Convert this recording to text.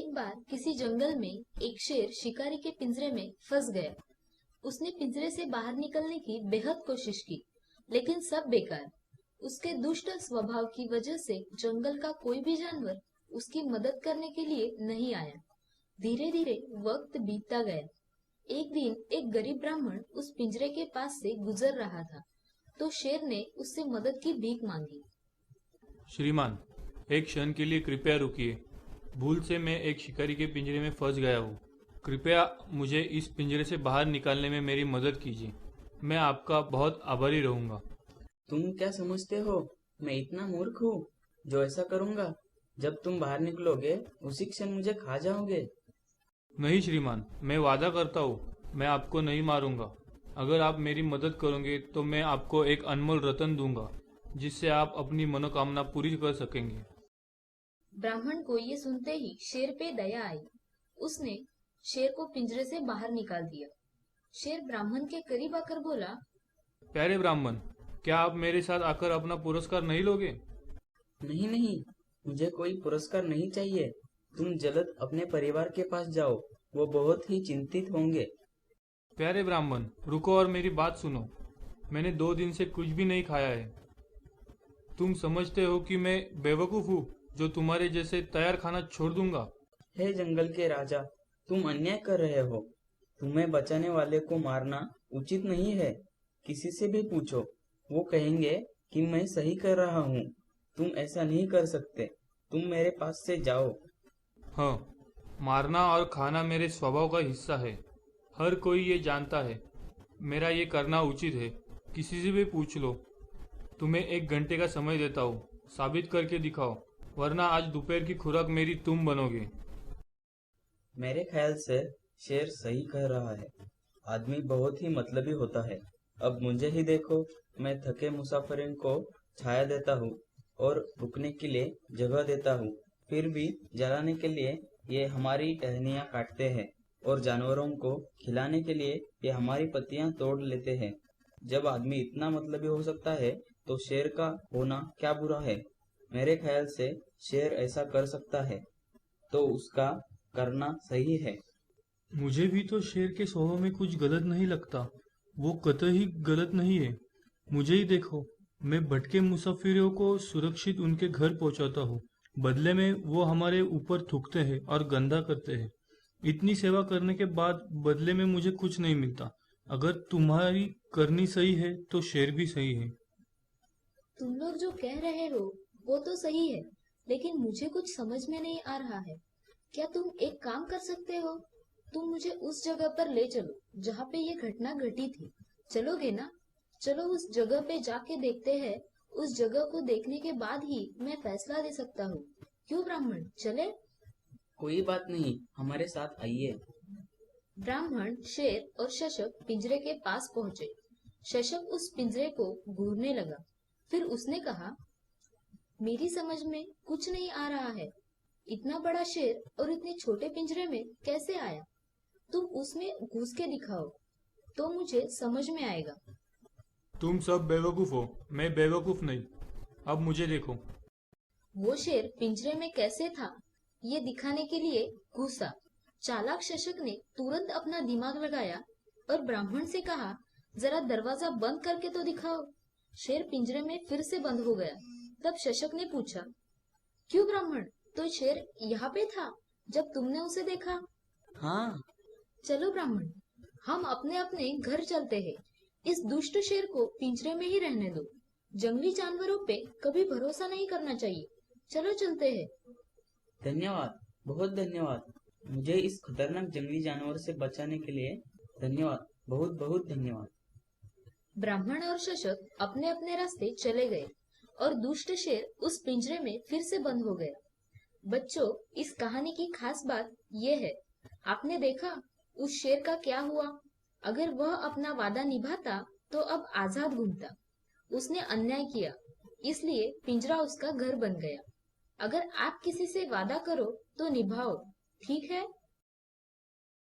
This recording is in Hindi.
एक बार किसी जंगल में एक शेर शिकारी के पिंजरे में फंस गया। उसने पिंजरे से बाहर निकलने की बेहद कोशिश की, लेकिन सब बेकार। उसके दुष्ट स्वभाव की वजह से जंगल का कोई भी जानवर उसकी मदद करने के लिए नहीं आया। धीरे धीरे वक्त बीतता गया। एक दिन एक गरीब ब्राह्मण उस पिंजरे के पास से गुजर रहा था, तो शेर ने उससे मदद की भीख मांगी। श्रीमान, एक क्षण के लिए कृपया रुकिए। भूल से मैं एक शिकारी के पिंजरे में फंस गया हूँ। कृपया मुझे इस पिंजरे से बाहर निकालने में मेरी मदद कीजिए। मैं आपका बहुत आभारी रहूंगा। तुम क्या समझते हो, मैं इतना मूर्ख हूँ जो ऐसा करूँगा? जब तुम बाहर निकलोगे उसी क्षण मुझे खा जाओगे। नहीं श्रीमान, मैं वादा करता हूँ, मैं आपको नहीं मारूंगा। अगर आप मेरी मदद करोगे तो मैं आपको एक अनमोल रतन दूंगा, जिससे आप अपनी मनोकामना पूरी कर सकेंगे। ब्राह्मण को ये सुनते ही शेर पे दया आई। उसने शेर को पिंजरे से बाहर निकाल दिया। शेर ब्राह्मण के करीब आकर बोला, प्यारे ब्राह्मण, क्या आप मेरे साथ आकर अपना पुरस्कार नहीं लोगे? नहीं नहीं, मुझे कोई पुरस्कार नहीं चाहिए। तुम जल्द अपने परिवार के पास जाओ, वो बहुत ही चिंतित होंगे। प्यारे ब्राह्मण, रुको और मेरी बात सुनो। मैंने 2 दिन से कुछ भी नहीं खाया है। तुम समझते हो कि मैं बेवकूफ हूँ जो तुम्हारे जैसे तैयार खाना छोड़ दूंगा? हे जंगल के राजा, तुम अन्याय कर रहे हो। तुम्हें बचाने वाले को मारना उचित नहीं है। किसी से भी पूछो, वो कहेंगे कि मैं सही कर रहा हूँ। तुम ऐसा नहीं कर सकते। तुम मेरे पास से जाओ। हाँ, मारना और खाना मेरे स्वभाव का हिस्सा है। हर कोई ये जानता है। मेरा ये करना उचित है। किसी से भी पूछ लो। तुम्हें 1 घंटे का समय देता हूँ, साबित करके दिखाओ, वरना आज दोपहर की खुराक मेरी तुम बनोगे। मेरे ख्याल से शेर सही कह रहा है। आदमी बहुत ही मतलबी होता है। अब मुझे ही देखो, मैं थके मुसाफिरों को छाया देता हूँ और रुकने के लिए जगह देता हूँ। फिर भी जलाने के लिए ये हमारी टहनियाँ काटते हैं और जानवरों को खिलाने के लिए ये हमारी पत्तियाँ तोड़ लेते हैं। जब आदमी इतना मतलबी हो सकता है तो शेर का होना क्या बुरा है? मेरे ख्याल से शेर ऐसा कर सकता है तो उसका करना सही है। मुझे भी तो शेर के स्वभाव में कुछ गलत नहीं लगता। वो कतई गलत नहीं है। मुझे ही देखो, मैं भटके मुसाफिरों को सुरक्षित उनके घर पहुंचाता हूँ। बदले में वो हमारे ऊपर थूकते हैं और गंदा करते हैं। इतनी सेवा करने के बाद बदले में मुझे कुछ नहीं मिलता। अगर तुम्हारी करनी सही है तो शेर भी सही है। तुम लोग जो कह रहे हो वो तो सही है, लेकिन मुझे कुछ समझ में नहीं आ रहा है। क्या तुम एक काम कर सकते हो? तुम मुझे उस जगह पर ले चलो जहाँ पे ये घटना घटी थी। चलोगे ना? चलो उस जगह पे जाके देखते हैं। उस जगह को देखने के बाद ही मैं फैसला दे सकता हूँ। क्यों ब्राह्मण, चले? कोई बात नहीं, हमारे साथ आइए। ब्राह्मण, शेर और शशक पिंजरे के पास पहुंचे। शशक उस पिंजरे को घूरने लगा। फिर उसने कहा, मेरी समझ में कुछ नहीं आ रहा है। इतना बड़ा शेर और इतने छोटे पिंजरे में कैसे आया? तुम उसमें घुस के दिखाओ तो मुझे समझ में आएगा। तुम सब बेवकूफ हो, मैं बेवकूफ नहीं। अब मुझे देखो। वो शेर पिंजरे में कैसे था ये दिखाने के लिए घुसा। चालाक शशक ने तुरंत अपना दिमाग लगाया और ब्राह्मण से कहा, जरा दरवाजा बंद करके तो दिखाओ। शेर पिंजरे में फिर से बंद हो गया। तब शशक ने पूछा, क्यों ब्राह्मण, तो शेर यहाँ पे था जब तुमने उसे देखा? हाँ। चलो ब्राह्मण, हम अपने अपने घर चलते हैं। इस दुष्ट शेर को पिंजरे में ही रहने दो। जंगली जानवरों पे कभी भरोसा नहीं करना चाहिए। चलो चलते हैं। धन्यवाद, बहुत धन्यवाद। मुझे इस खतरनाक जंगली जानवर से बचाने के लिए धन्यवाद, बहुत बहुत धन्यवाद। ब्राह्मण और शशक अपने अपने रास्ते चले गए और दुष्ट शेर उस पिंजरे में फिर से बंद हो गया। बच्चों, इस कहानी की खास बात ये है, आपने देखा उस शेर का क्या हुआ? अगर वह अपना वादा निभाता तो अब आजाद घूमता। उसने अन्याय किया, इसलिए पिंजरा उसका घर बन गया। अगर आप किसी से वादा करो तो निभाओ, ठीक है?